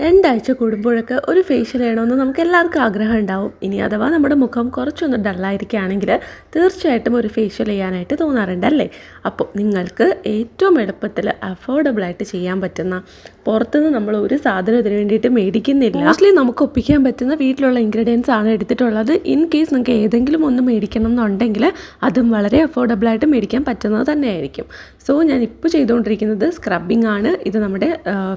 രണ്ടാഴ്ച കൂടുമ്പോഴൊക്കെ ഒരു ഫേഷ്യൽ ചെയ്യണമെന്ന് നമുക്ക് എല്ലാവർക്കും ആഗ്രഹം ഉണ്ടാവും. ഇനി അഥവാ നമ്മുടെ മുഖം കുറച്ചൊന്ന് ഡള്ളായിരിക്കുകയാണെങ്കിൽ തീർച്ചയായിട്ടും ഒരു ഫേഷ്യൽ ചെയ്യാനായിട്ട് തോന്നാറുണ്ടല്ലേ. അപ്പോൾ നിങ്ങൾക്ക് ഏറ്റവും എളുപ്പത്തിൽ അഫോർഡബിളായിട്ട് ചെയ്യാൻ പറ്റുന്ന, പുറത്തുനിന്ന് നമ്മൾ ഒരു സാധനം ഇതിന് വേണ്ടിയിട്ട് മേടിക്കുന്നില്ല, മോസ്റ്റ്ലി നമുക്ക് ഒപ്പിക്കാൻ പറ്റുന്ന വീട്ടിലുള്ള ഇൻഗ്രീഡിയൻസ് ആണ് എടുത്തിട്ടുള്ളത്. ഇൻ കേസ് നിങ്ങൾക്ക് ഏതെങ്കിലും ഒന്ന് മേടിക്കണം എന്നുണ്ടെങ്കിൽ അതും വളരെ അഫോർഡബിളായിട്ട് മേടിക്കാൻ പറ്റുന്നത് തന്നെയായിരിക്കും. സോ ഞാൻ ഇപ്പോൾ ചെയ്തുകൊണ്ടിരിക്കുന്നത് സ്ക്രബിംഗ് ആണ്. ഇത് നമ്മുടെ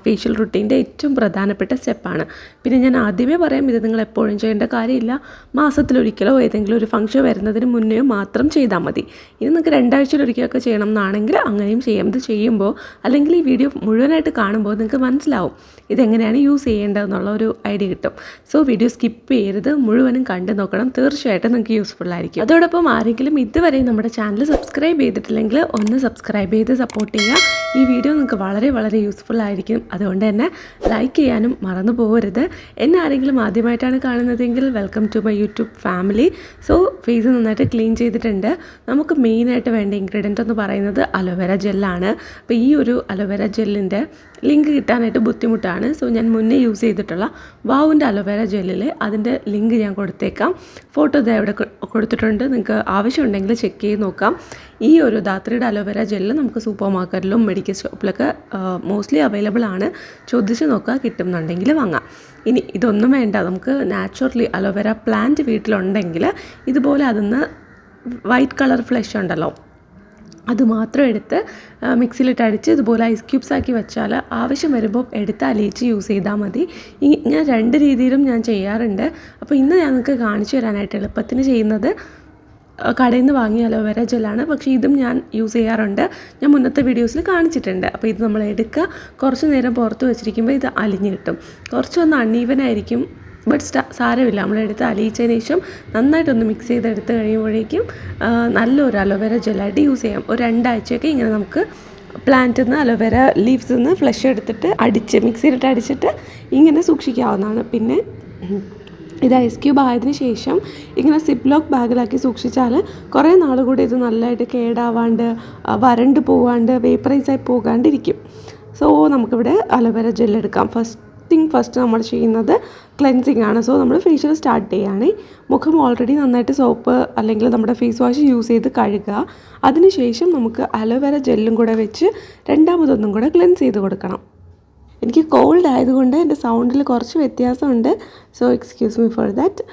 ഫേഷ്യൽ റുട്ടീൻ്റെ ഏറ്റവും പ്രധാനപ്പെട്ട സ്റ്റെപ്പാണ്. പിന്നെ ഞാൻ ആദ്യമേ പറയാം, ഇത് നിങ്ങൾ എപ്പോഴും ചെയ്യേണ്ട കാര്യമില്ല. മാസത്തിലൊരിക്കലോ ഏതെങ്കിലും ഒരു ഫംഗ്ഷൻ വരുന്നതിന് മുന്നേ മാത്രം ചെയ്താൽ മതി. ഇനി നിങ്ങൾക്ക് രണ്ടാഴ്ചയിലൊരിക്കലൊക്കെ ചെയ്യണം എന്നാണെങ്കിൽ അങ്ങനെയും ചെയ്യാം. ഇത് ചെയ്യുമ്പോൾ അല്ലെങ്കിൽ ഈ വീഡിയോ മുഴുവനായിട്ട് കാണുമ്പോൾ നിങ്ങൾക്ക് മനസ്സിലാവും ഇതെങ്ങനെയാണ് യൂസ് ചെയ്യേണ്ടതെന്നുള്ള ഒരു ഐഡിയ കിട്ടും. സോ വീഡിയോ സ്കിപ്പ് ചെയ്യരുത്, മുഴുവനും കണ്ടു നോക്കണം. തീർച്ചയായിട്ടും നിങ്ങൾക്ക് യൂസ്ഫുൾ ആയിരിക്കും. അതോടൊപ്പം ആരെങ്കിലും ഇതുവരെ നമ്മുടെ ചാനൽ സബ്സ്ക്രൈബ് ചെയ്തിട്ടില്ലെങ്കിൽ ഒന്ന് സബ്സ്ക്രൈബ് ചെയ്ത് സപ്പോർട്ട് ചെയ്യുക. ഈ വീഡിയോ നിങ്ങൾക്ക് വളരെ വളരെ യൂസ്ഫുൾ ആയിരിക്കും. അതുകൊണ്ട് തന്നെ ലൈക്ക് ചെയ്യാനും മറന്നു പോകരുത്. എന്നെ ആരെങ്കിലും ആദ്യമായിട്ടാണ് കാണുന്നതെങ്കിൽ welcome to my YouTube family. So face നന്നായിട്ട് ക്ലീൻ ചെയ്തിട്ടുണ്ട്. നമുക്ക് മെയിനായിട്ട് വേണ്ട ഇൻഗ്രീഡിയൻ്റ് എന്ന് പറയുന്നത് അലോവേര ജെല്ലാണ്. അപ്പോൾ ഈ ഒരു അലോവേര ജെല്ലിൻ്റെ ലിങ്ക് കിട്ടാനായിട്ട് ബുദ്ധിമുട്ടാണ്. സോ ഞാൻ മുന്നേ യൂസ് ചെയ്തിട്ടുള്ള വാവിൻ്റെ അലോവേര ജെല്ലിൽ അതിൻ്റെ ലിങ്ക് ഞാൻ കൊടുത്തേക്കാം. ഫോട്ടോ ഇതാ ഇവിടെ കൊടുത്തിട്ടുണ്ട്. നിങ്ങൾക്ക് ആവശ്യമുണ്ടെങ്കിൽ ചെക്ക് ചെയ്ത് നോക്കാം. ഈ ഒരു ധാത്രിയുടെ അലോവേര ജെല്ല് നമുക്ക് സൂപ്പർ മാർക്കറ്റിലും മെഡിക്കൽ ഷോപ്പിലൊക്കെ മോസ്റ്റ്ലി അവൈലബിൾ ആണ്. ചോദിച്ച് നോക്കുക, കിട്ടുന്നുണ്ടെങ്കിൽ വാങ്ങാം. ഇനി ഇതൊന്നും വേണ്ട, നമുക്ക് നാച്ചുറലി അലോവേര പ്ലാന്റ് വീട്ടിലുണ്ടെങ്കിൽ ഇതുപോലെ അതിന്ന് വൈറ്റ് കളർ ഫ്ലഷ് ഉണ്ടല്ലോ, അത് മാത്രം എടുത്ത് മിക്സിയിലിട്ട് അടിച്ച് ഇതുപോലെ ഐസ് ക്യൂബ്സ് ആക്കി വെച്ചാൽ ആവശ്യം വരുമ്പോൾ എടുത്ത് അലിയിച്ച് യൂസ് ചെയ്താൽ മതി. ഞാൻ രണ്ട് രീതിയിലും ഞാൻ ചെയ്യാറുണ്ട്. അപ്പോൾ ഇന്ന് ഞാൻ നിങ്ങൾക്ക് കാണിച്ചു തരാനായിട്ട് എളുപ്പത്തിന് ചെയ്യുന്നത് കടയിൽ നിന്ന് വാങ്ങിയ അലോവേര ജെല്ലാണ്. പക്ഷേ ഇതും ഞാൻ യൂസ് ചെയ്യാറുണ്ട്. ഞാൻ മുന്നത്തെ വീഡിയോസിൽ കാണിച്ചിട്ടുണ്ട്. അപ്പോൾ ഇത് നമ്മൾ എടുക്കുക, കുറച്ച് നേരം പുറത്ത് വെച്ചിരിക്കുമ്പോൾ ഇത് അലിഞ്ഞ് കിട്ടും. കുറച്ചൊന്ന് അൺഈവനായിരിക്കും, ബട്ട് സാരമില്ല. നമ്മളെടുത്ത് അലിയിച്ചതിന് ശേഷം നന്നായിട്ടൊന്ന് മിക്സ് ചെയ്തെടുത്ത് കഴിയുമ്പോഴേക്കും നല്ലൊരു അലോവേര ജെല്ലായിട്ട് യൂസ് ചെയ്യാം. ഒരു രണ്ടാഴ്ചയൊക്കെ ഇങ്ങനെ നമുക്ക് പ്ലാന്റിൽ നിന്ന് അലോവേര ലീവ്സിൽ നിന്ന് ഫ്ലഷ് എടുത്തിട്ട് മിക്സിയിലിട്ട് അടിച്ചിട്ട് ഇങ്ങനെ സൂക്ഷിക്കാവുന്നതാണ്. പിന്നെ ഇത് ഐസ് ക്യൂബ് ആയതിനു ശേഷം ഇങ്ങനെ സിപ്പ് ലോക്ക് ബാഗിലാക്കി സൂക്ഷിച്ചാൽ കുറേ നാൾ കൂടി ഇത് നല്ലതായിട്ട് കേടാവാണ്ട് വരണ്ട് പോവാണ്ട് വേപ്പറൈസായി പോകാണ്ടിരിക്കും. സോ നമുക്കിവിടെ അലോവേര ജെൽ എടുക്കാം. ഫസ്റ്റ് നമ്മൾ ചെയ്യുന്നത് ക്ലെൻസിങ് ആണ്. സോ നമ്മൾ ഫേഷ്യൽ സ്റ്റാർട്ട് ചെയ്യുകയാണ്. മുഖം ഓൾറെഡി നന്നായിട്ട് സോപ്പ് അല്ലെങ്കിൽ നമ്മുടെ ഫേസ് വാഷ് യൂസ് ചെയ്ത് കഴുകുക. അതിനുശേഷം നമുക്ക് അലോവേര ജെല്ലും കൂടെ വെച്ച് രണ്ടാമതൊന്നും കൂടെ ക്ലെൻസ് ചെയ്ത് കൊടുക്കണം. എനിക്ക് കോൾഡ് ആയതുകൊണ്ട് എൻ്റെ സൗണ്ടിൽ കുറച്ച് വ്യത്യാസമുണ്ട്. So excuse me for that.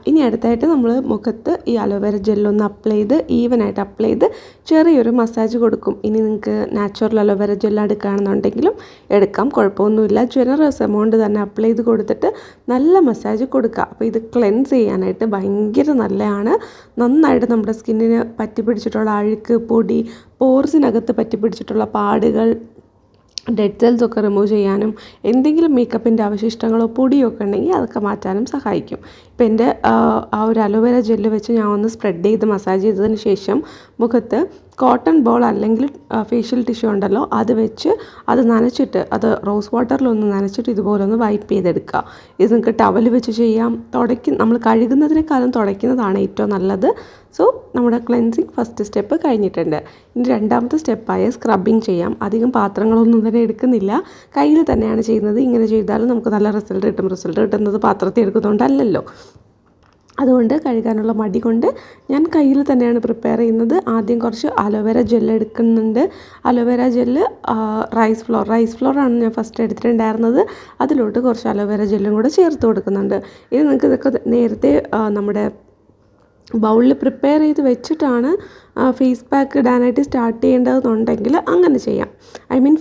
ഇനി അടുത്തായിട്ട് നമ്മൾ മുഖത്ത് ഈ അലോവേര ജെല്ലൊന്ന് അപ്ലൈ ചെയ്ത് ഈവനായിട്ട് അപ്ലൈ ചെയ്ത് ചെറിയൊരു മസാജ് കൊടുക്കും. ഇനി നിങ്ങൾക്ക് നാച്ചുറൽ അലോവേര ജെല്ല് എടുക്കുകയാണെന്നുണ്ടെങ്കിലും എടുക്കാം, കുഴപ്പമൊന്നുമില്ല. ജനറസ് എമൗണ്ട് തന്നെ അപ്ലൈ ചെയ്ത് കൊടുത്തിട്ട് നല്ല മസാജ് കൊടുക്കുക. അപ്പോൾ ഇത് ക്ലെൻസ് ചെയ്യാനായിട്ട് ഭയങ്കര നല്ലതാണ്. നന്നായിട്ട് നമ്മുടെ സ്കിന്നിന് പറ്റിപ്പിടിച്ചിട്ടുള്ള അഴുക്ക്, പൊടി, പോർസിനകത്ത് പറ്റിപ്പിടിച്ചിട്ടുള്ള പാടുകൾ, ഡെഡ് സെൽസ് ഒക്കെ റിമൂവ് ചെയ്യാനും എന്തെങ്കിലും മേക്കപ്പിൻ്റെ അവശിഷ്ടങ്ങളോ പൊടിയോ ഒക്കെ ഉണ്ടെങ്കിൽ അതൊക്കെ മാറ്റാനും സഹായിക്കും. ഇപ്പോൾ എൻ്റെ ആ ഒരു അലോവേര ജെല്ല് വെച്ച് ഞാൻ ഒന്ന് സ്പ്രെഡ് ചെയ്ത് മസാജ് ചെയ്തതിന് ശേഷം മുഖത്ത് കോട്ടൺ ബോൾ അല്ലെങ്കിൽ ഫേഷ്യൽ ടിഷ്യൂ ഉണ്ടല്ലോ അത് വെച്ച് അത് നനച്ചിട്ട്, അത് റോസ് വാട്ടറിലൊന്ന് നനച്ചിട്ട് ഇതുപോലെ ഒന്ന് വൈപ്പ് ചെയ്തെടുക്കുക. ഇത് നിങ്ങൾക്ക് ടവൽ വെച്ച് ചെയ്യാം. നമ്മൾ കഴുകുന്നതിനേക്കാളും തുടയ്ക്കുന്നതാണ് ഏറ്റവും നല്ലത്. സോ നമ്മുടെ ക്ലെൻസിങ് ഫസ്റ്റ് സ്റ്റെപ്പ് കഴിഞ്ഞിട്ടുണ്ട്. ഇനി രണ്ടാമത്തെ സ്റ്റെപ്പായ സ്ക്രബിങ് ചെയ്യാം. അധികം പാത്രങ്ങളൊന്നും തന്നെ എടുക്കുന്നില്ല, കയ്യിൽ തന്നെയാണ് ചെയ്യുന്നത്. ഇങ്ങനെ ചെയ്താലും നമുക്ക് നല്ല റിസൾട്ട് കിട്ടും. റിസൾട്ട് കിട്ടുന്നത് പാത്രത്തിൽ എടുക്കുന്നതുകൊണ്ടല്ലല്ലോ. അതുകൊണ്ട് കഴുകാനുള്ള മടി കൊണ്ട് ഞാൻ കയ്യിൽ തന്നെയാണ് പ്രിപ്പയർ ചെയ്യുന്നത്. ആദ്യം കുറച്ച് അലോവേര ജെല്ല് എടുക്കുന്നുണ്ട്. അലോവേര ജെല്ല് റൈസ് ഫ്ലോറാണ് ഞാൻ ഫസ്റ്റ് എടുത്തിട്ടുണ്ടായിരുന്നത്. അതിലോട്ട് കുറച്ച് അലോവേര ജെല്ലും കൂടെ ചേർത്ത് കൊടുക്കുന്നുണ്ട്. ഇനി നിങ്ങൾക്ക് ഇതൊക്കെ നേരത്തെ നമ്മുടെ ബൗളിൽ പ്രിപ്പയർ ചെയ്ത് വെച്ചിട്ടാണ് ഫേസ് പാക്ക് ഇടാനായിട്ട് സ്റ്റാർട്ട് ചെയ്യേണ്ടതെന്നുണ്ടെങ്കിൽ അങ്ങനെ ചെയ്യാം.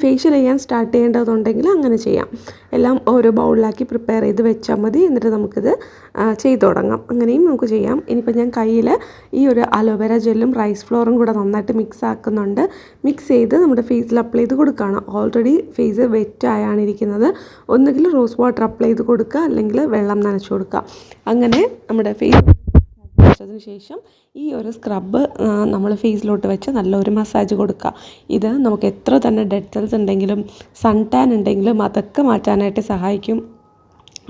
ഫേഷ്യൽ ചെയ്യാൻ സ്റ്റാർട്ട് ചെയ്യേണ്ടതെന്നുണ്ടെങ്കിൽ അങ്ങനെ ചെയ്യാം. എല്ലാം ഓരോ ബൗളിലാക്കി പ്രിപ്പയർ ചെയ്ത് വെച്ചാൽ മതി. എന്നിട്ട് നമുക്കിത് ചെയ്ത് തുടങ്ങാം. അങ്ങനെയും നമുക്ക് ചെയ്യാം. ഇനിയിപ്പോൾ ഞാൻ കയ്യിൽ ഈ ഒരു അലോവേര ജെല്ലും റൈസ് ഫ്ലോറും കൂടെ നന്നായിട്ട് മിക്സ് ആക്കുന്നുണ്ട്. മിക്സ് ചെയ്ത് നമ്മുടെ ഫേസിൽ അപ്ലൈ ചെയ്ത് കൊടുക്കുകയാണ്. ഓൾറെഡി ഫേസ് വെറ്റായാണ് ഇരിക്കുന്നത്. ഒന്നുകിൽ റോസ് വാട്ടർ അപ്ലൈ ചെയ്ത് കൊടുക്കുക, അല്ലെങ്കിൽ വെള്ളം നനച്ച് കൊടുക്കുക. അങ്ങനെ നമ്മുടെ ഫേസ് അതിന് ശേഷം ഈ ഒരു സ്ക്രബ്ബ് നമ്മൾ ഫേസിലോട്ട് വെച്ച് നല്ലൊരു മസാജ് കൊടുക്കുക. ഇത് നമുക്ക് എത്ര തന്നെ ഡെഡ് സെൽസ് ഉണ്ടെങ്കിലും സൺ ടാൻ ഉണ്ടെങ്കിലും അതൊക്കെ മാറ്റാനായിട്ട് സഹായിക്കും.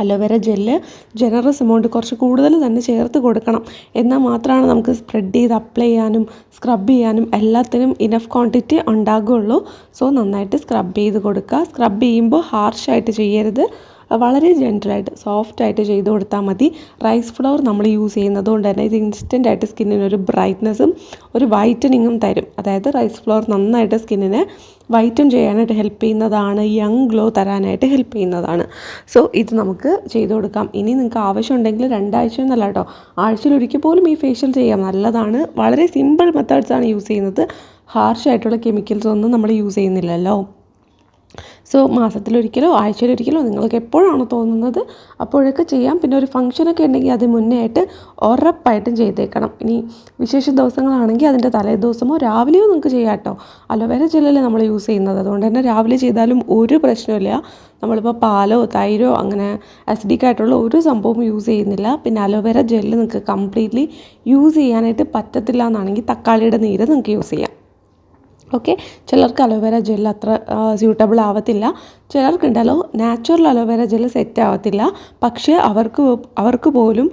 അലോവേര ജെല്ല് ജനറസ് എമൗണ്ട് കുറച്ച് കൂടുതൽ തന്നെ ചേർത്ത് കൊടുക്കണം. എന്നാൽ മാത്രമാണ് നമുക്ക് സ്പ്രെഡ് ചെയ്ത് അപ്ലൈ ചെയ്യാനും സ്ക്രബ് ചെയ്യാനും എല്ലാത്തിനും ഇനഫ് ക്വാണ്ടിറ്റി ഉണ്ടാകുകയുള്ളൂ. സോ നന്നായിട്ട് സ്ക്രബ് ചെയ്ത് കൊടുക്കുക. സ്ക്രബ് ചെയ്യുമ്പോൾ ഹാർഷായിട്ട് ചെയ്യരുത്. വളരെ ജെൻറ്റലായിട്ട് സോഫ്റ്റായിട്ട് ചെയ്ത് കൊടുത്താൽ മതി. റൈസ് ഫ്ലവർ നമ്മൾ യൂസ് ചെയ്യുന്നത് കൊണ്ട് തന്നെ ഇത് ഇൻസ്റ്റൻ്റായിട്ട് സ്കിന്നിനൊരു ബ്രൈറ്റ്നസ്സും ഒരു വൈറ്റനിങ്ങും തരും. അതായത് റൈസ് ഫ്ലവർ നന്നായിട്ട് സ്കിന്നിനെ വൈറ്റൻ ചെയ്യാനായിട്ട് ഹെൽപ്പ് ചെയ്യുന്നതാണ്, യങ് ഗ്ലോ തരാനായിട്ട് ഹെൽപ്പ് ചെയ്യുന്നതാണ്. സോ ഇത് നമുക്ക് ചെയ്ത് കൊടുക്കാം. ഇനി നിങ്ങൾക്ക് ആവശ്യമുണ്ടെങ്കിൽ 2 ആഴ്ച എന്നല്ല കേട്ടോ, ആഴ്ചയിലൊരിക്കൽ പോലും ഈ ഫേഷ്യൽ ചെയ്യാം, നല്ലതാണ്. വളരെ സിമ്പിൾ മെത്തേഡ്സാണ് യൂസ് ചെയ്യുന്നത്. ഹാർഷായിട്ടുള്ള കെമിക്കൽസ് ഒന്നും നമ്മൾ യൂസ് ചെയ്യുന്നില്ലല്ലോ. സോ മാസത്തിലൊരിക്കലോ ആഴ്ചയിലൊരിക്കലോ നിങ്ങൾക്ക് എപ്പോഴാണോ തോന്നുന്നത് അപ്പോഴൊക്കെ ചെയ്യാം. പിന്നെ ഒരു ഫംഗ്ഷനൊക്കെ ഉണ്ടെങ്കിൽ അത് മുന്നേ ആയിട്ട് ഉറപ്പായിട്ടും ചെയ്തേക്കണം. ഇനി വിശേഷ ദിവസങ്ങളാണെങ്കിൽ അതിൻ്റെ തലേദിവസമോ രാവിലെയോ നിങ്ങൾക്ക് ചെയ്യാം കേട്ടോ. അലോവേര ജെല്ലല്ലേ നമ്മൾ യൂസ് ചെയ്യുന്നത്, അതുകൊണ്ട് തന്നെ രാവിലെ ചെയ്താലും ഒരു പ്രശ്നമില്ല. നമ്മളിപ്പോൾ പാലോ തൈരോ അങ്ങനെ അസിഡിക് ആയിട്ടുള്ള ഒരു സംഭവം യൂസ് ചെയ്യുന്നില്ല. പിന്നെ അലോവേര ജെല്ല് നിങ്ങൾക്ക് കംപ്ലീറ്റ്ലി യൂസ് ചെയ്യാനായിട്ട് പറ്റത്തില്ല എന്നാണെങ്കിൽ തക്കാളിയുടെ നീര് നിങ്ങൾക്ക് യൂസ് ചെയ്യാം. ഓക്കെ, ചിലർക്ക് അലോവേര ജെൽ അത്ര സ്യൂട്ടബിൾ ആവത്തില്ല. ചിലർക്കുണ്ടല്ലോ നാച്ചുറൽ അലോവേര ജെൽ സെറ്റ് ആവത്തില്ല. പക്ഷേ അവർക്ക് പോലും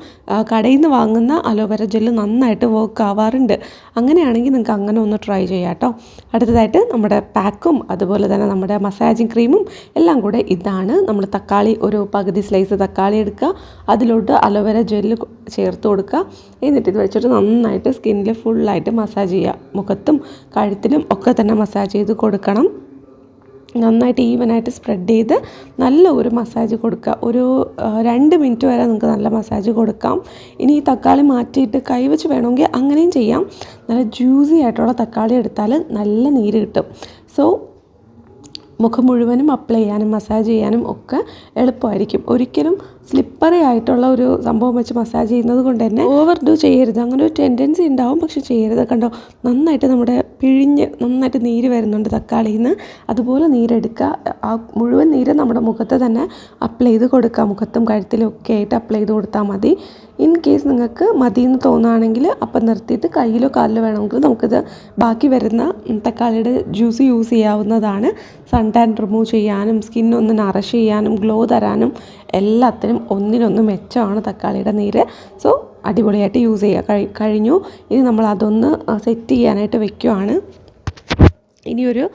കടയിൽ നിന്ന് വാങ്ങുന്ന അലോവേര ജെല്ല് നന്നായിട്ട് വർക്ക് ആവാറുണ്ട്. അങ്ങനെയാണെങ്കിൽ നിങ്ങൾക്ക് അങ്ങനെ ഒന്ന് ട്രൈ ചെയ്യാം കേട്ടോ. അടുത്തതായിട്ട് നമ്മുടെ പാക്കും അതുപോലെ തന്നെ നമ്മുടെ മസാജിങ് ക്രീമും എല്ലാം കൂടെ ഇതാണ്. നമ്മൾ തക്കാളി ഒരു പകുതി സ്ലൈസ് തക്കാളി എടുക്കുക, അതിലോട്ട് അലോവേര ജെല്ല് ചേർത്ത് കൊടുക്കുക. എന്നിട്ട് ഇത് വെച്ചിട്ട് നന്നായിട്ട് സ്കിന്നിൽ ഫുള്ളായിട്ട് മസാജ് ചെയ്യുക. മുഖത്തും കഴുത്തിലും ഒക്കെ തന്നെ മസാജ് ചെയ്ത് കൊടുക്കണം. നന്നായിട്ട് ഈവനായിട്ട് സ്പ്രെഡ് ചെയ്ത് നല്ല ഒരു മസാജ് കൊടുക്കുക. ഒരു 2 മിനിറ്റ് വരെ നിങ്ങൾക്ക് നല്ല മസാജ് കൊടുക്കാം. ഇനി ഈ തക്കാളി മാറ്റിയിട്ട് കൈവച്ച് വേണമെങ്കിൽ അങ്ങനെയും ചെയ്യാം. നല്ല ജ്യൂസി ആയിട്ടുള്ള തക്കാളി എടുത്താൽ നല്ല നീര് കിട്ടും. സോ മുഖം മുഴുവനും അപ്ലൈ ചെയ്യാനും മസാജ് ചെയ്യാനും ഒക്കെ എളുപ്പമായിരിക്കും. ഒരിക്കലും സ്ലിപ്പറി ആയിട്ടുള്ള ഒരു സംഭവം വെച്ച് മസാജ് ചെയ്യുന്നത് കൊണ്ട് തന്നെ ഓവർ ഡു ചെയ്യരുത്. അങ്ങനെ ഒരു ടെൻഡൻസി ഉണ്ടാവും, പക്ഷെ ചെയ്യരുത്. കണ്ടോ, നന്നായിട്ട് നമ്മുടെ പിഴിഞ്ഞ് നന്നായിട്ട് നീര് വരുന്നുണ്ട് തക്കാളിയിൽ നിന്ന്. അതുപോലെ നീരെടുക്കുക. ആ മുഴുവൻ നീര് നമ്മുടെ മുഖത്ത് തന്നെ അപ്ലൈ ചെയ്ത് കൊടുക്കുക. മുഖത്തും കഴുത്തിലും ഒക്കെ ആയിട്ട് അപ്ലൈ ചെയ്ത് കൊടുത്താൽ മതി. ഇൻ കേസ് നിങ്ങൾക്ക് മതിയെന്ന് തോന്നുകയാണെങ്കിൽ അപ്പം നിർത്തിയിട്ട് കയ്യിലോ കാലിലോ വേണമെങ്കിൽ നമുക്കിത് ബാക്കി വരുന്ന തക്കാളിയുടെ ജ്യൂസ് യൂസ് ചെയ്യാവുന്നതാണ്. സൺ ടാൻ റിമൂവ് ചെയ്യാനും സ്കിന്നൊന്ന് നറിഷ് ചെയ്യാനും ഗ്ലോ തരാനും എല്ലാത്തിനും ഒന്നിനൊന്ന് മെച്ചമാണ് തക്കാളിയുടെ നീര്. സോ അടിപൊളിയായിട്ട് യൂസ് ചെയ്യുക. കഴിഞ്ഞു. ഇനി നമ്മൾ അതൊന്ന് സെറ്റ് ചെയ്യാനായിട്ട് വെക്കുവാണ്. ഇനിയൊരു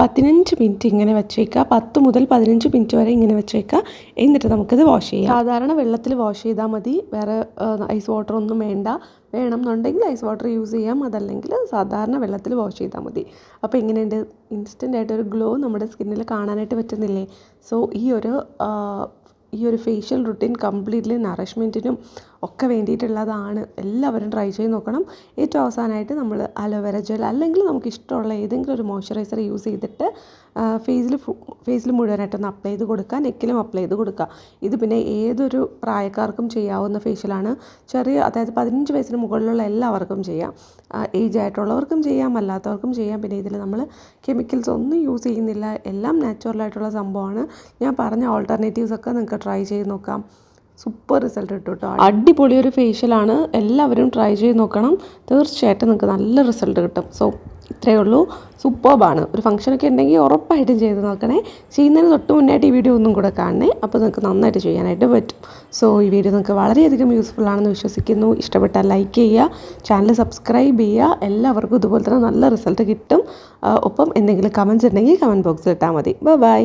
15 മിനിറ്റ് ഇങ്ങനെ വെച്ചേക്കുക. 10 മുതൽ 15 മിനിറ്റ് വരെ ഇങ്ങനെ വെച്ചേക്കുക. എന്നിട്ട് നമുക്കിത് വാഷ് ചെയ്യാം. സാധാരണ വെള്ളത്തിൽ വാഷ് ചെയ്താൽ മതി, വേറെ ഐസ് വാട്ടർ ഒന്നും വേണ്ട. വേണം എന്നുണ്ടെങ്കിൽ ഐസ് വാട്ടർ യൂസ് ചെയ്യാം, അതല്ലെങ്കിൽ സാധാരണ വെള്ളത്തിൽ വാഷ് ചെയ്താൽ മതി. അപ്പോൾ എങ്ങനെയുണ്ട്, ഇൻസ്റ്റൻ്റ് ആയിട്ടൊരു ഗ്ലോ നമ്മുടെ സ്കിന്നിൽ കാണാനായിട്ട് പറ്റുന്നില്ലേ? സോ ഈ ഒരു ഫേഷ്യൽ റുട്ടീൻ കംപ്ലീറ്റ്ലി നറിഷ്മെൻറ്റിനും ഒക്കെ വേണ്ടിയിട്ടുള്ളതാണ്. എല്ലാവരും ട്രൈ ചെയ്ത് നോക്കണം. ഏറ്റവും അവസാനമായിട്ട് നമ്മൾ അലോവേര ജെൽ അല്ലെങ്കിൽ നമുക്ക് ഇഷ്ടമുള്ള ഏതെങ്കിലും ഒരു മോയ്സ്ചറൈസർ യൂസ് ചെയ്തിട്ട് ഫേസിൽ മുഴുവനായിട്ടൊന്ന് അപ്ലൈ ചെയ്ത് കൊടുക്കുക. നെക്കിലും അപ്ലൈ ചെയ്ത് കൊടുക്കുക. ഇത് പിന്നെ ഏതൊരു പ്രായക്കാർക്കും ചെയ്യാവുന്ന ഫേഷ്യലാണ്. അതായത് 15 വയസ്സിന് മുകളിലുള്ള എല്ലാവർക്കും ചെയ്യാം. ഏജ് ആയിട്ടുള്ളവർക്കും ചെയ്യാം, അല്ലാത്തവർക്കും ചെയ്യാം. പിന്നെ ഇതിൽ നമ്മൾ കെമിക്കൽസ് ഒന്നും യൂസ് ചെയ്യുന്നില്ല, എല്ലാം നാച്ചുറലായിട്ടുള്ള സംഭവമാണ്. ഞാൻ പറഞ്ഞ ഓൾട്ടർനേറ്റീവ്സ് ഒക്കെ നിങ്ങൾക്ക് ട്രൈ ചെയ്ത് നോക്കാം. സൂപ്പർ റിസൾട്ട് കിട്ടും കേട്ടോ. അടിപൊളി ഒരു ഫേഷ്യലാണ്, എല്ലാവരും ട്രൈ ചെയ്ത് നോക്കണം. തീർച്ചയായിട്ടും നിങ്ങൾക്ക് നല്ല റിസൾട്ട് കിട്ടും. സോ ഇത്രയേ ഉള്ളൂ. സൂപ്പർബാണ്. ഒരു ഫംഗ്ഷനൊക്കെ ഉണ്ടെങ്കിൽ ഉറപ്പായിട്ടും ചെയ്ത് നോക്കണേ. ചെയ്യുന്നതിന് തൊട്ട് മുന്നായിട്ട് ഈ വീഡിയോ ഒന്നും കൂടെ കാണണേ. അപ്പോൾ നിങ്ങൾക്ക് നന്നായിട്ട് ചെയ്യാനായിട്ട് പറ്റും. സോ ഈ വീഡിയോ നിങ്ങൾക്ക് വളരെയധികം യൂസ്ഫുൾ ആണെന്ന് വിശ്വസിക്കുന്നു. ഇഷ്ടപ്പെട്ടാൽ ലൈക്ക് ചെയ്യുക, ചാനൽ സബ്സ്ക്രൈബ് ചെയ്യുക. എല്ലാവർക്കും ഇതുപോലെ തന്നെ നല്ല റിസൾട്ട് കിട്ടും. ഒപ്പം എന്തെങ്കിലും കമൻറ്റ്സ് ഉണ്ടെങ്കിൽ കമൻറ്റ് ബോക്സിൽ ഇട്ടാൽ മതി. ബൈ.